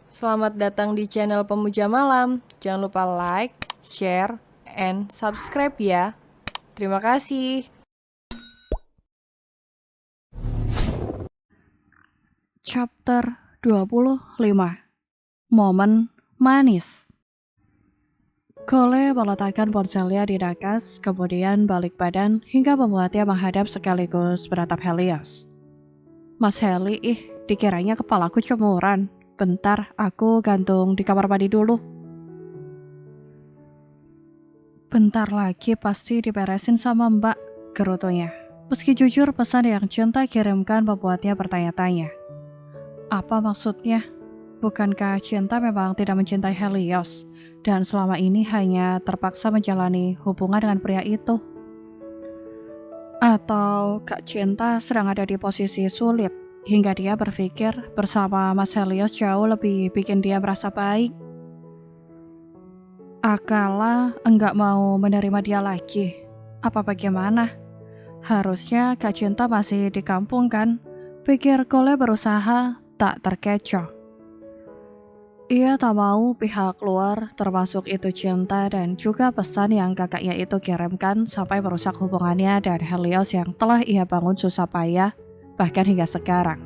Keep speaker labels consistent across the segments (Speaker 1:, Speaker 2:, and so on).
Speaker 1: Selamat datang di channel Pemuja Malam. Jangan lupa like, share, and subscribe ya. Terima kasih.
Speaker 2: Chapter 25. Momen manis. Cole meletakkan ponselnya di dakas, kemudian balik badan hingga membuatnya menghadap sekaligus beratap Helios. Mas Heli, dikiranya kepalaku cemuran. Bentar, aku gantung di kamar mandi dulu. Bentar lagi pasti diberesin sama Mbak, gerutunya. Meski jujur, pesan yang Cinta kirimkan membuatnya bertanya-tanya. Apa maksudnya? Bukankah Cinta memang tidak mencintai Helios dan selama ini hanya terpaksa menjalani hubungan dengan pria itu? Atau Kak Cinta sedang ada di posisi sulit hingga dia berpikir bersama Mas Helios jauh lebih bikin dia merasa baik? Akala enggak mau menerima dia lagi. Apa bagaimana? Harusnya Kak Cinta masih di kampung kan? Pikir Cole berusaha tak terkecoh. Ia tak mau pihak luar, termasuk itu Cinta dan juga pesan yang kakaknya itu kirimkan sampai merusak hubungannya dan Helios yang telah ia bangun susah payah, bahkan hingga sekarang.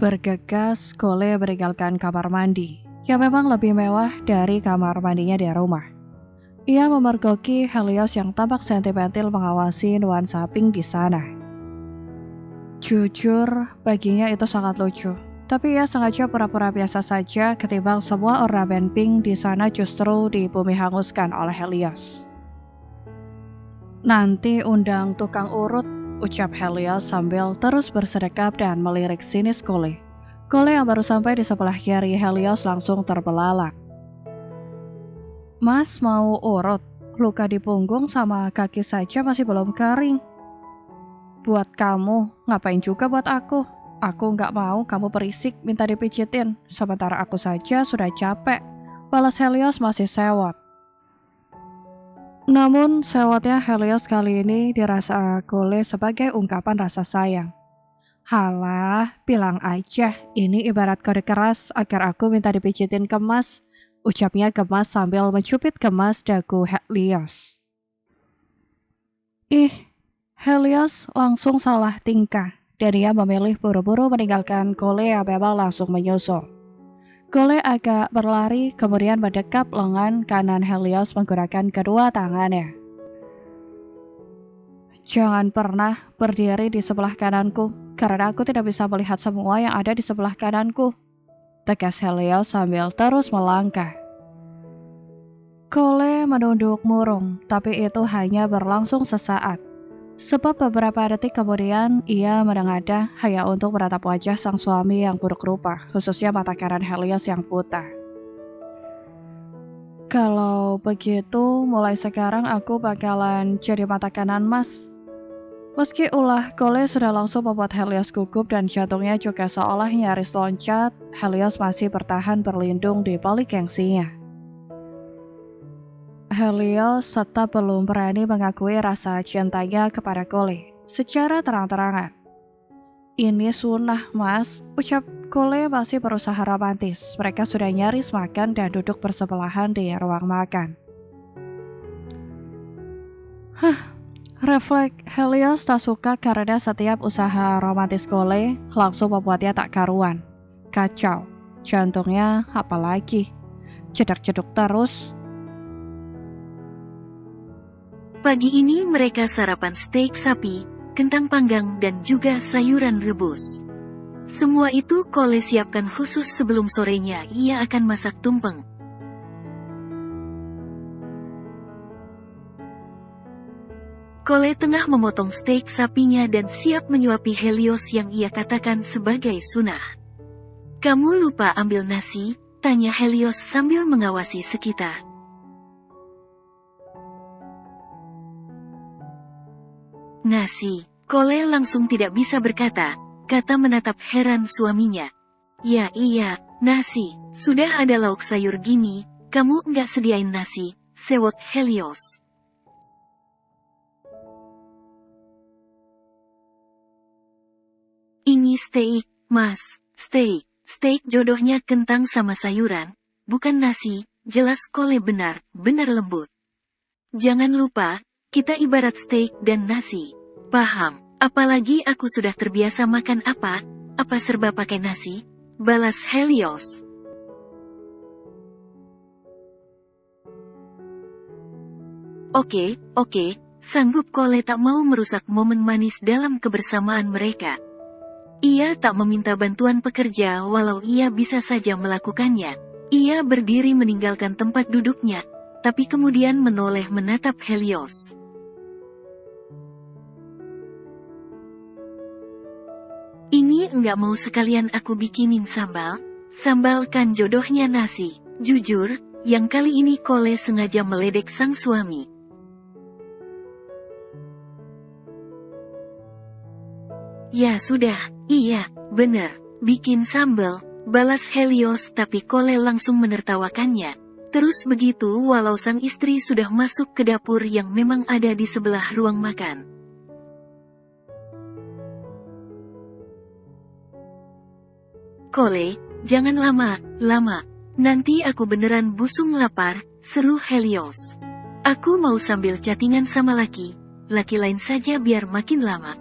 Speaker 2: Bergegas, Cole meninggalkan kamar mandi, yang memang lebih mewah dari kamar mandinya di rumah. Ia memergoki Helios yang tampak sentimental mengawasi nuansa pink di sana. Jujur, baginya itu sangat lucu. Tapi ia sengaja pura-pura biasa saja ketimbang semua ornamen pink di sana justru di bumi hanguskan oleh Helios. Nanti undang tukang urut, ucap Helios sambil terus bersedekap dan melirik sinis Cole. Cole yang baru sampai di sebelah kiri Helios langsung terbelalak. Mas mau urut? Luka di punggung sama kaki saja masih belum kering. Buat kamu, ngapain juga buat aku? Aku nggak mau kamu berisik minta dipijitin, sementara aku saja sudah capek. Balas Helios masih sewot. Namun sewotnya Helios kali ini dirasa Cole sebagai ungkapan rasa sayang. Halah, bilang aja, ini ibarat kode keras agar aku minta dipijitin kemas, ucapnya gemas sambil mencubit kemas dagu Helios. Helios langsung salah tingkah. Dan ia memilih buru-buru meninggalkan Cole yang memang langsung menyusul. Cole agak berlari kemudian mendekap lengan kanan Helios menggunakan kedua tangannya. Jangan pernah berdiri di sebelah kananku, karena aku tidak bisa melihat semua yang ada di sebelah kananku, tegas Helios sambil terus melangkah. Cole menunduk murung, tapi itu hanya berlangsung sesaat. Sebab beberapa detik kemudian ia menengadah hanya untuk menatap wajah sang suami yang buruk rupa, khususnya mata kanan Helios yang buta. Kalau begitu, mulai sekarang aku bakalan jadi mata kanan Mas. Meski ulah Cole sudah langsung membuat Helios gugup dan jantungnya juga seolah nyaris loncat, Helios masih bertahan berlindung di balik gengsinya. Helios tetap belum berani mengakui rasa cintanya kepada Cole secara terang-terangan. Ini sunnah, Mas, ucap Cole masih berusaha romantis. Mereka sudah nyaris makan dan duduk bersebelahan di ruang makan. Refleks Helios tak suka karena setiap usaha romantis Cole langsung membuatnya tak karuan. Kacau, jantungnya apalagi, cedak-ceduk terus.
Speaker 3: Pagi ini mereka sarapan steak sapi, kentang panggang dan juga sayuran rebus. Semua itu Cole siapkan khusus sebelum sorenya ia akan masak tumpeng. Cole tengah memotong steak sapinya dan siap menyuapi Helios yang ia katakan sebagai sunah. Kamu lupa ambil nasi? Tanya Helios sambil mengawasi sekitar. Nasi, Cole langsung tidak bisa berkata, kata menatap heran suaminya. Ya iya, nasi, sudah ada lauk sayur gini, kamu nggak sediain nasi, sewot Helios. Ini steak, Mas, steak. Steak jodohnya kentang sama sayuran, bukan nasi, jelas Kole benar lembut. Jangan lupa, kita ibarat steak dan nasi. Paham, apalagi aku sudah terbiasa makan apa serba pakai nasi, balas Helios. Oke, sanggup Kole tak mau merusak momen manis dalam kebersamaan mereka. Ia tak meminta bantuan pekerja walau ia bisa saja melakukannya. Ia berdiri meninggalkan tempat duduknya, tapi kemudian menoleh menatap Helios. Ini enggak mau sekalian aku bikinin sambal? Sambal kan jodohnya nasi. Jujur, yang kali ini Kole sengaja meledek sang suami. Ya sudah, iya, bener, bikin sambal, balas Helios tapi Kole langsung menertawakannya. Terus begitu walau sang istri sudah masuk ke dapur yang memang ada di sebelah ruang makan. Kole, jangan lama, nanti aku beneran busung lapar, seru Helios. Aku mau sambil chattingan sama laki lain saja biar makin lama.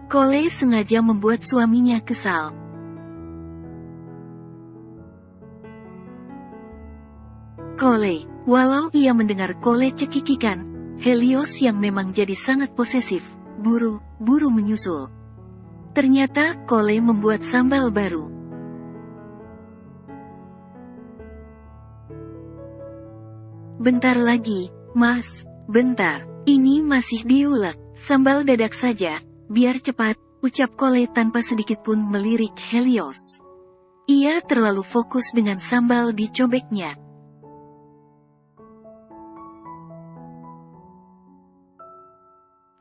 Speaker 3: Kole sengaja membuat suaminya kesal. Kole, walau ia mendengar Kole cekikikan, Helios yang memang jadi sangat posesif, buru menyusul. Ternyata Kole membuat sambal baru. Bentar lagi, Mas, bentar, ini masih diulek, sambal dadak saja. Biar cepat, ucap Kole tanpa sedikit pun melirik Helios. Ia terlalu fokus dengan sambal di cobeknya.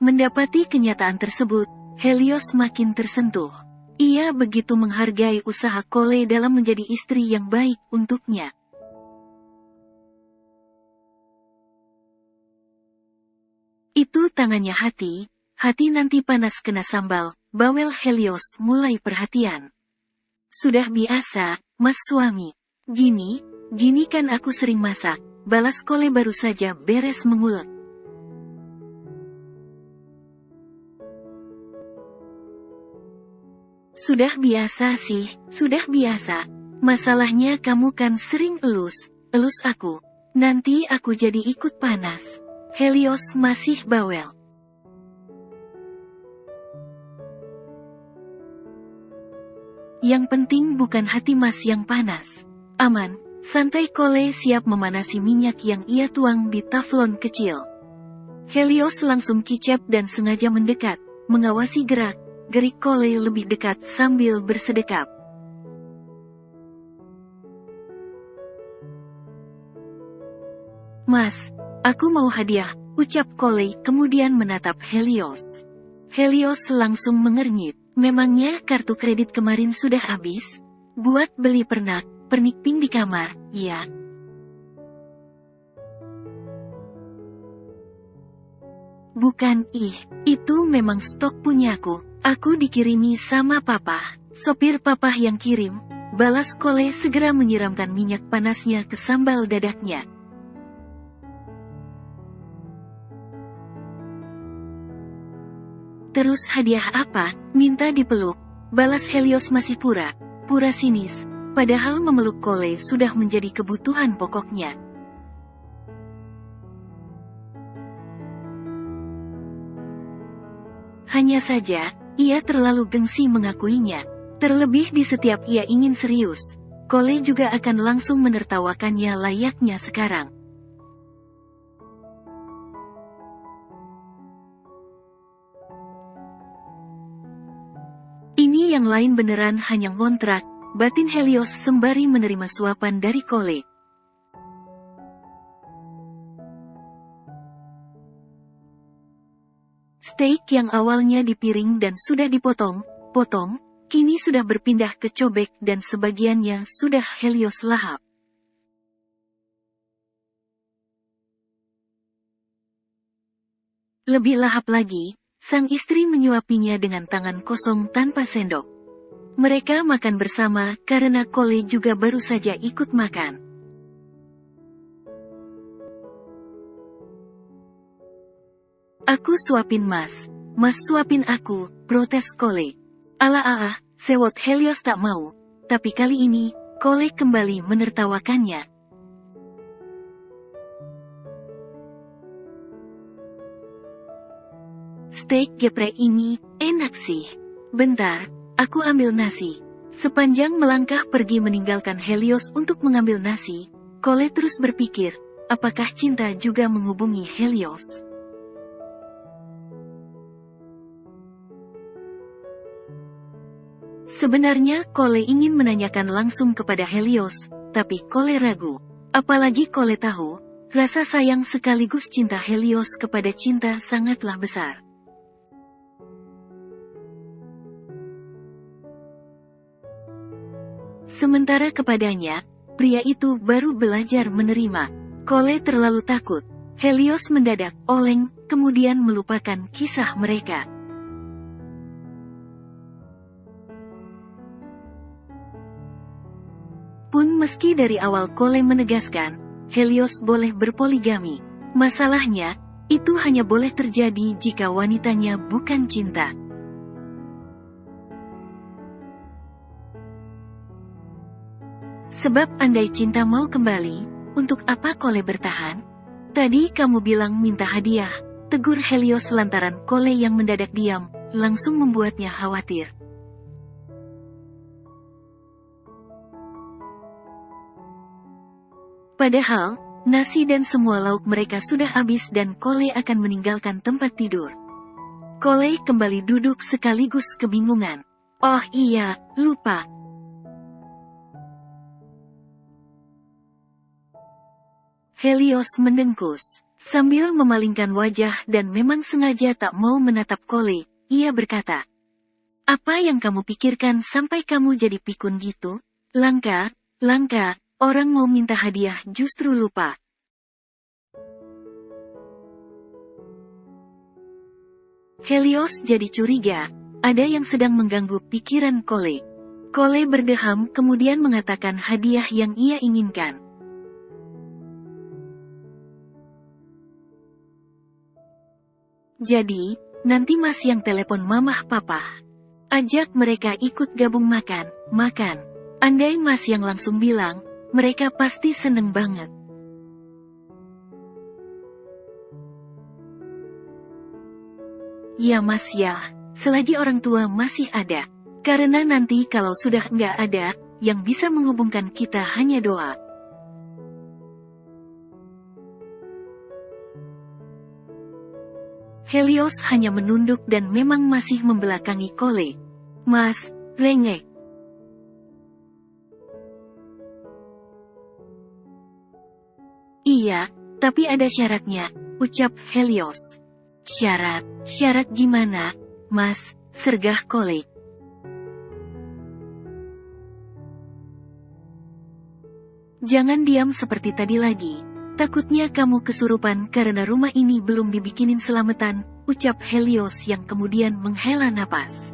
Speaker 3: Mendapati kenyataan tersebut, Helios makin tersentuh. Ia begitu menghargai usaha Kole dalam menjadi istri yang baik untuknya. Itu tangannya hati nanti panas kena sambal, bawel Helios mulai perhatian. Sudah biasa, Mas suami. Gini kan aku sering masak, balas Kole baru saja beres mengulek. Sudah biasa sih, sudah biasa. Masalahnya kamu kan sering elus aku. Nanti aku jadi ikut panas. Helios masih bawel. Yang penting bukan hati Mas yang panas. Aman, santai. Kole siap memanasi minyak yang ia tuang di taflon kecil. Helios langsung kicap dan sengaja mendekat, mengawasi gerik Kole lebih dekat sambil bersedekap. Mas, aku mau hadiah, ucap Kole kemudian menatap Helios. Helios langsung mengernyit. Memangnya kartu kredit kemarin sudah habis? Buat beli pernik pink di kamar, ya? Bukan, itu memang stok punyaku. Aku dikirimi sama papa. Sopir papa yang kirim, balas Kole segera menyiramkan minyak panasnya ke sambal dadaknya. Terus hadiah apa? Minta dipeluk, balas Helios masih pura sinis, padahal memeluk Kole sudah menjadi kebutuhan pokoknya. Hanya saja, ia terlalu gengsi mengakuinya. Terlebih di setiap ia ingin serius, Kole juga akan langsung menertawakannya layaknya sekarang. Ini yang lain beneran hanya ngontrak, batin Helios sembari menerima suapan dari Kole. Steak yang awalnya di piring dan sudah dipotong, kini sudah berpindah ke cobek dan sebagiannya sudah Helios lahap. Lebih lahap lagi, sang istri menyuapinya dengan tangan kosong tanpa sendok. Mereka makan bersama karena Kole juga baru saja ikut makan. Aku suapin Mas suapin aku, protes Kole. Ala sewot Helios tak mau, tapi kali ini, Kole kembali menertawakannya. Steak geprek ini, enak sih. Bentar, aku ambil nasi. Sepanjang melangkah pergi meninggalkan Helios untuk mengambil nasi, Kole terus berpikir, apakah cinta juga menghubungi Helios? Sebenarnya Kole ingin menanyakan langsung kepada Helios, tapi Kole ragu. Apalagi Kole tahu, rasa sayang sekaligus cinta Helios kepada cinta sangatlah besar. Sementara kepadanya, pria itu baru belajar menerima. Kole terlalu takut. Helios mendadak oleng, kemudian melupakan kisah mereka. Pun meski dari awal Kole menegaskan, Helios boleh berpoligami. Masalahnya, itu hanya boleh terjadi jika wanitanya bukan cinta. Sebab andai cinta mau kembali, untuk apa Kole bertahan? Tadi kamu bilang minta hadiah, tegur Helios lantaran Kole yang mendadak diam, langsung membuatnya khawatir. Padahal, nasi dan semua lauk mereka sudah habis dan Kole akan meninggalkan tempat tidur. Kole kembali duduk sekaligus kebingungan. Oh iya, lupa. Helios mendengkus, sambil memalingkan wajah dan memang sengaja tak mau menatap Kole, ia berkata, "Apa yang kamu pikirkan sampai kamu jadi pikun gitu? Langka, orang mau minta hadiah justru lupa." Helios jadi curiga, ada yang sedang mengganggu pikiran Kole. Kole berdeham kemudian mengatakan hadiah yang ia inginkan. Jadi, nanti Mas yang telepon mamah papa. Ajak mereka ikut gabung makan. Andai Mas yang langsung bilang, mereka pasti seneng banget. Ya Mas ya, selagi orang tua masih ada. Karena nanti kalau sudah nggak ada, yang bisa menghubungkan kita hanya doa. Helios hanya menunduk dan memang masih membelakangi Kole. Mas, rengek. Iya, tapi ada syaratnya, ucap Helios. Syarat gimana, Mas, sergah Kole. Jangan diam seperti tadi lagi. Takutnya kamu kesurupan karena rumah ini belum dibikinin selamatan, ucap Helios yang kemudian menghela napas.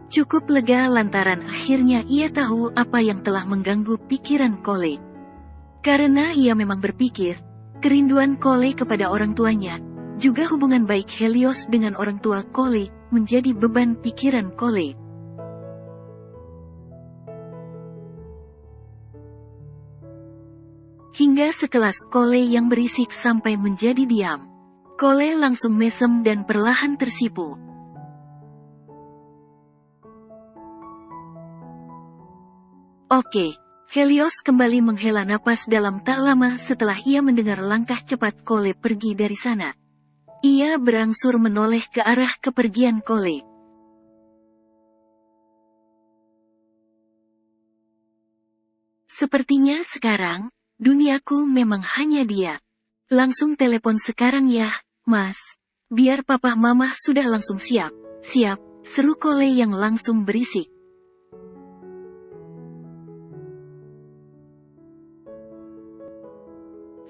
Speaker 3: Cukup lega lantaran akhirnya ia tahu apa yang telah mengganggu pikiran Kole. Karena ia memang berpikir, kerinduan Kole kepada orang tuanya, juga hubungan baik Helios dengan orang tua Kole, menjadi beban pikiran Kole. Hingga sekelas Kole yang berisik sampai menjadi diam. Kole langsung mesem dan perlahan tersipu. Oke, Helios kembali menghela napas dalam tak lama setelah ia mendengar langkah cepat Kole pergi dari sana. Ia berangsur menoleh ke arah kepergian Kole. Sepertinya sekarang, duniaku memang hanya dia. Langsung telepon sekarang ya, Mas. Biar papa mama sudah langsung siap, seru Kole yang langsung berisik.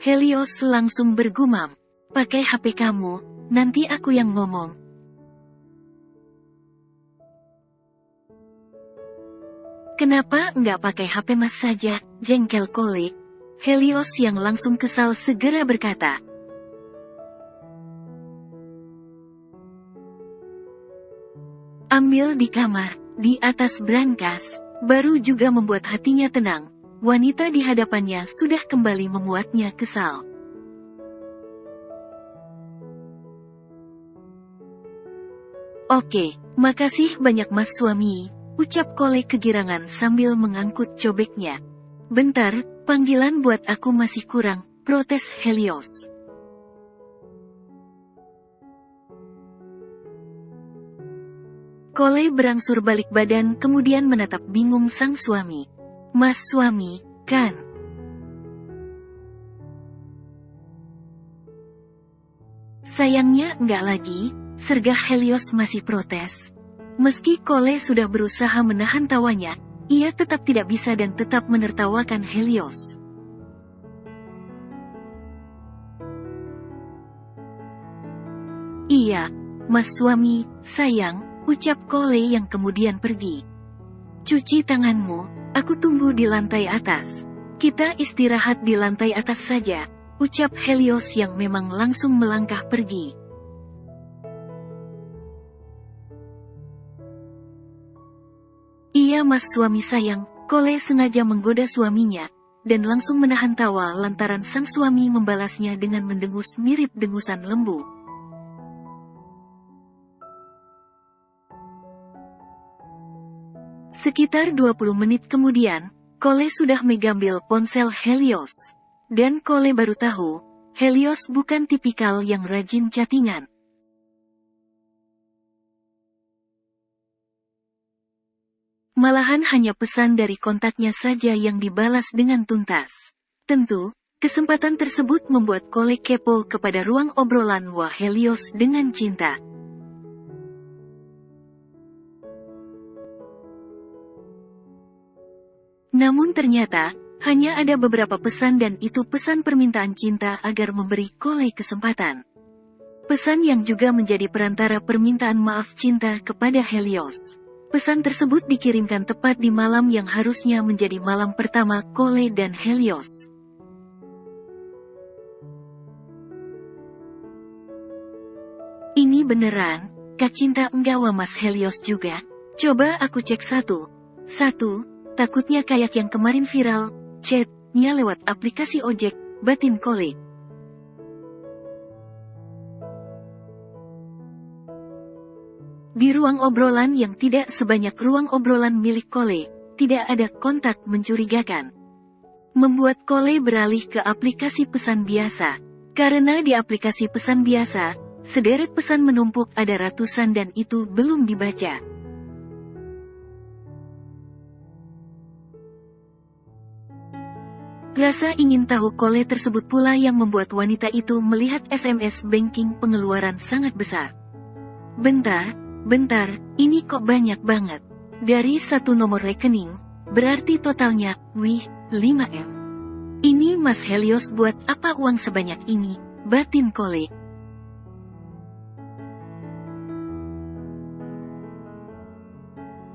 Speaker 3: Helios langsung bergumam. Pakai HP kamu, nanti aku yang ngomong. Kenapa nggak pakai HP Mas saja, jengkel Kole. Helios yang langsung kesal segera berkata. Ambil di kamar, di atas brankas, baru juga membuat hatinya tenang. Wanita di hadapannya sudah kembali membuatnya kesal. Oke, makasih banyak Mas suami, ucap Kole kegirangan sambil mengangkut cobeknya. Bentar, panggilan buat aku masih kurang, protes Helios. Kole berangsur balik badan kemudian menatap bingung sang suami. Mas suami, kan? Sayangnya enggak lagi, sergah Helios masih protes. Meski Kole sudah berusaha menahan tawanya, ia tetap tidak bisa dan tetap menertawakan Helios. Iya, Mas suami, sayang, ucap Kole yang kemudian pergi. Cuci tanganmu, aku tunggu di lantai atas. Kita istirahat di lantai atas saja, ucap Helios yang memang langsung melangkah pergi. Iya Mas suami sayang, Kole sengaja menggoda suaminya, dan langsung menahan tawa lantaran sang suami membalasnya dengan mendengus mirip dengusan lembu. Sekitar 20 menit kemudian, Kole sudah mengambil ponsel Helios. Dan Kole baru tahu, Helios bukan tipikal yang rajin chattingan. Malahan hanya pesan dari kontaknya saja yang dibalas dengan tuntas. Tentu, kesempatan tersebut membuat Kole kepo kepada ruang obrolan Wah Helios dengan cinta. Namun ternyata, hanya ada beberapa pesan dan itu pesan permintaan cinta agar memberi Kole kesempatan. Pesan yang juga menjadi perantara permintaan maaf cinta kepada Helios. Pesan tersebut dikirimkan tepat di malam yang harusnya menjadi malam pertama Kole dan Helios. Ini beneran, Kak Cinta enggak wah Mas Helios juga? Coba aku cek satu. Takutnya kayak yang kemarin viral, chatnya lewat aplikasi ojek, batin Kole. Di ruang obrolan yang tidak sebanyak ruang obrolan milik Kole, tidak ada kontak mencurigakan. Membuat Kole beralih ke aplikasi pesan biasa. Karena di aplikasi pesan biasa, sederet pesan menumpuk ada ratusan dan itu belum dibaca. Rasa ingin tahu Kole tersebut pula yang membuat wanita itu melihat SMS banking pengeluaran sangat besar. Bentar, ini kok banyak banget. Dari satu nomor rekening, berarti totalnya, 5M. Ini Mas Helios buat apa uang sebanyak ini, batin Kole.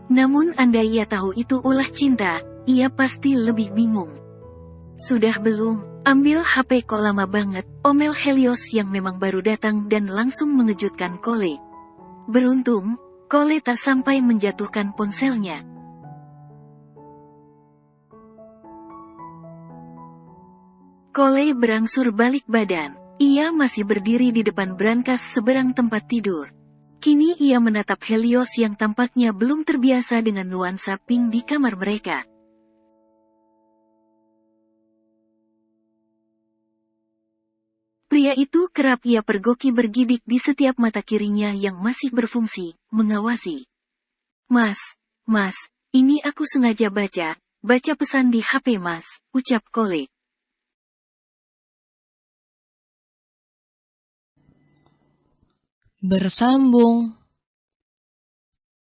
Speaker 3: Namun andai ia tahu itu ulah cinta, ia pasti lebih bingung. Sudah belum? Ambil HP kok lama banget, omel Helios yang memang baru datang dan langsung mengejutkan Kole. Beruntung, Kole tak sampai menjatuhkan ponselnya. Kole berangsur balik badan. Ia masih berdiri di depan brankas seberang tempat tidur. Kini ia menatap Helios yang tampaknya belum terbiasa dengan nuansa pink di kamar mereka. Pria itu kerap ia pergoki bergidik di setiap mata kirinya yang masih berfungsi, mengawasi. Mas, ini aku sengaja baca pesan di HP Mas, ucap Kole.
Speaker 1: Bersambung.